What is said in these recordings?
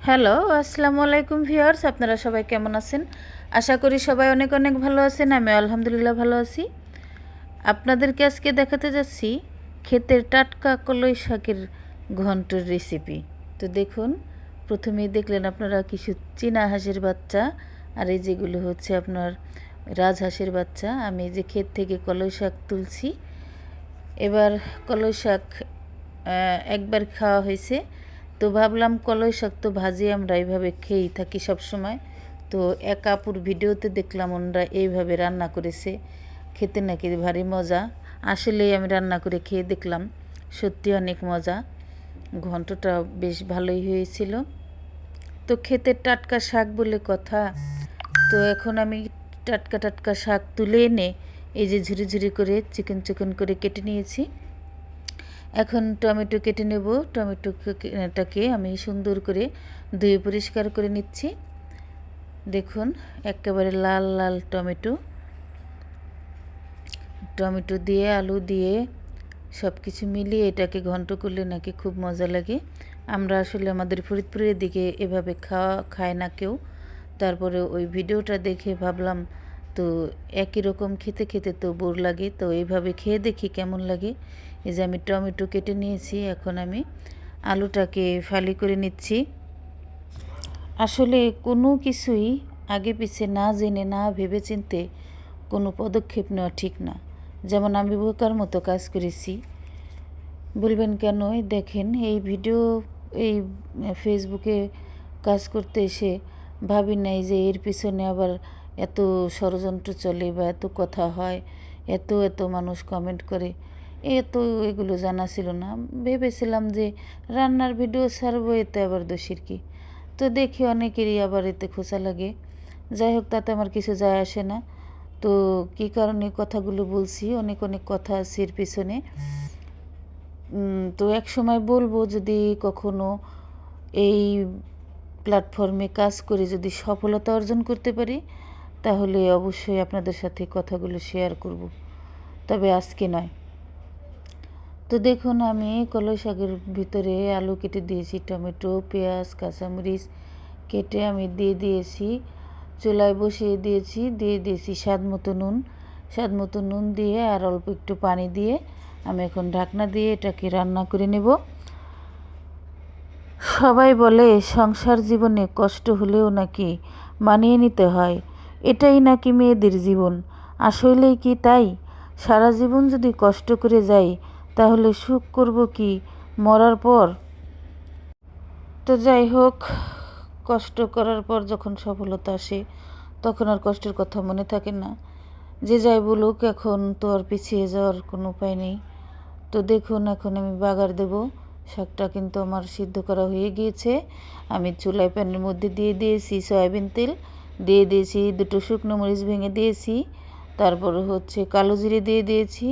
Hello, আসসালামু আলাইকুম viewers. আপনারা সবাই কেমন আছেন? আশা করি সবাই অনেক অনেক ভালো আছেন। আমি আলহামদুলিল্লাহ ভালো আছি। আপনাদেরকে আজকে দেখাতে যাচ্ছি ক্ষেতের টাটকা কলই শাকের ঘন্টর রেসিপি। তো দেখুন, প্রথমেই দেখলেন আপনারা কিছু চীনা হাঁসের বাচ্চা, আর এই যেগুলো হচ্ছে আপনার রাজহাঁসের বাচ্চা। আমি এই যে ক্ষেত থেকে কলই শাক তুলছি। এবার কলই শাক একবার খাওয়া হয়েছে, তো ভাবলাম কলই শাক তো ভাজি আমরা এইভাবে খেয়েই থাকি সব সময়। তো এক আপুর ভিডিওতে দেখলাম ওনারা এইভাবে রান্না করেছে, খেতে নাকি ভারী মজা। আসলেই আমি রান্না করে খেয়ে দেখলাম, সত্যি অনেক মজা। ঘন্টটা বেশ ভালোই হয়েছিল। তো ক্ষেতের টাটকা শাক বলে কথা। তো এখন আমি টাটকা টাটকা শাক তুলে এনে এই যে ঝুরি ঝুরি করে চিকন চিকন করে কেটে নিয়েছি। এখন টমেটো কেটে নেব। টমেটোটাকে আমি সুন্দর করে ধুয়ে পরিষ্কার করে নিচ্ছি। দেখুন, একেবারে লাল লাল টমেটো। টমেটো দিয়ে আলু দিয়ে সব কিছু মিলিয়ে এটাকে ঘন্ট করলে নাকি খুব মজা লাগে। আমরা আসলে আমাদের ফরিদপুরের দিকে এভাবে খায় না কেউ। তারপরে ওই ভিডিওটা দেখে ভাবলাম, তো একই রকম খেতে খেতে তো বোর লাগে, তো এইভাবে খেয়ে দেখি কেমন লাগে। এই যে আমি টমেটো কেটে নিয়েছি, এখন আমি আলুটাকে ফালি করে নিচ্ছি। আসলে কোনো কিছুই আগে পিছে না জেনে না ভেবে চিনতে কোনো পদক্ষেপ নেওয়া ঠিক না। যেমন আমি বোকার মতো কাজ করেছি। বলবেন কেন? দেখেন, এই ভিডিও এই ফেসবুকে কাজ করতে এসে ভাবি নাই যে এর পিছনে আবার এত ষড়যন্ত্র চলে বা এত কথা হয়, এত এত মানুষ কমেন্ট করে। এগুলো জানা ছিল না। ভেবেছিলাম যে রান্নার ভিডিও ছাড়বো, এতে আবার দোষের কি। তো দেখি অনেকেরই আবার এতে খোঁচা লাগে। যাই হোক, তাতে আমার কিছু যায় আসে না। তো কী কারণে কথাগুলো বলছি, অনেক অনেক কথা আছে এর পিছনে। তো এক সময় বলবো, যদি কখনো এই প্ল্যাটফর্মে কাজ করে যদি সফলতা অর্জন করতে পারি, তাহলে অবশ্যই আপনাদের সাথে কথাগুলো শেয়ার করব, তবে আজকে নয়। তো দেখুন, আমি কলই শাকের ভিতরে আলু কেটে দিয়েছি, টমেটো, পেঁয়াজ, কাঁচামরিচ কেটে আমি দিয়ে দিয়েছি। চুলায় বসিয়ে দিয়েছি স্বাদ মতো নুন দিয়ে আর অল্প একটু পানি দিয়ে আমি এখন ঢাকনা দিয়ে এটাকে রান্না করে নেব। সবাই বলে সংসার জীবনে কষ্ট হলেও নাকি মানিয়ে নিতে হয়, এটাই নাকি মেয়েদের জীবন। আসলেই কি তাই? সারা জীবন যদি কষ্ট করে যাই, তাহলে সুখ করব কি মরার পর? তো যাই হোক, কষ্ট করার পর যখন সফলতা আসে, তখন আর কষ্টের কথা মনে থাকে না। যে যাই বলুক, এখন তো আর পিছিয়ে যাওয়ার কোনো উপায় নেই। তো দেখুন, এখন আমি বাগার দেব। শাকটা কিন্তু আমার সিদ্ধ করা হয়ে গিয়েছে। আমি চুলায় প্যানের মধ্যে দিয়ে দিয়েছি সয়াবিন তেল, দিয়ে দিয়েছি দুটো শুকনো মরিচ ভেঙে দিয়েছি, তারপর হচ্ছে কালো জিরে দিয়ে দিয়েছি,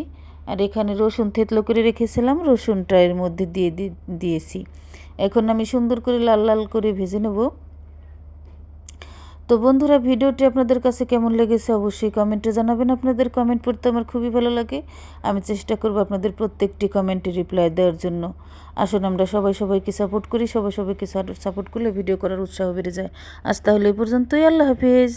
আর এখানে রসুন থেতলো করে রেখেছিলাম, রসুনটা এর মধ্যে দিয়েছি। এখন আমি সুন্দর করে লাল লাল করে ভেজে নেব। তো বন্ধুরা, ভিডিওটি আপনাদের কাছে কেমন লেগেছে অবশ্যই কমেন্টে জানাবেন। আপনাদের কমেন্ট পড়তে আমার খুবই ভালো লাগে। আমি চেষ্টা করব আপনাদের প্রত্যেকটি কমেন্টে রিপ্লাই দেওয়ার জন্য। আসুন আমরা সবাইকে সাপোর্ট করি। সবাইকে সাপোর্ট করলে ভিডিও করার উৎসাহ বেড়ে যায়। আজ তাহলে এই পর্যন্তই। আল্লাহ হাফিজ।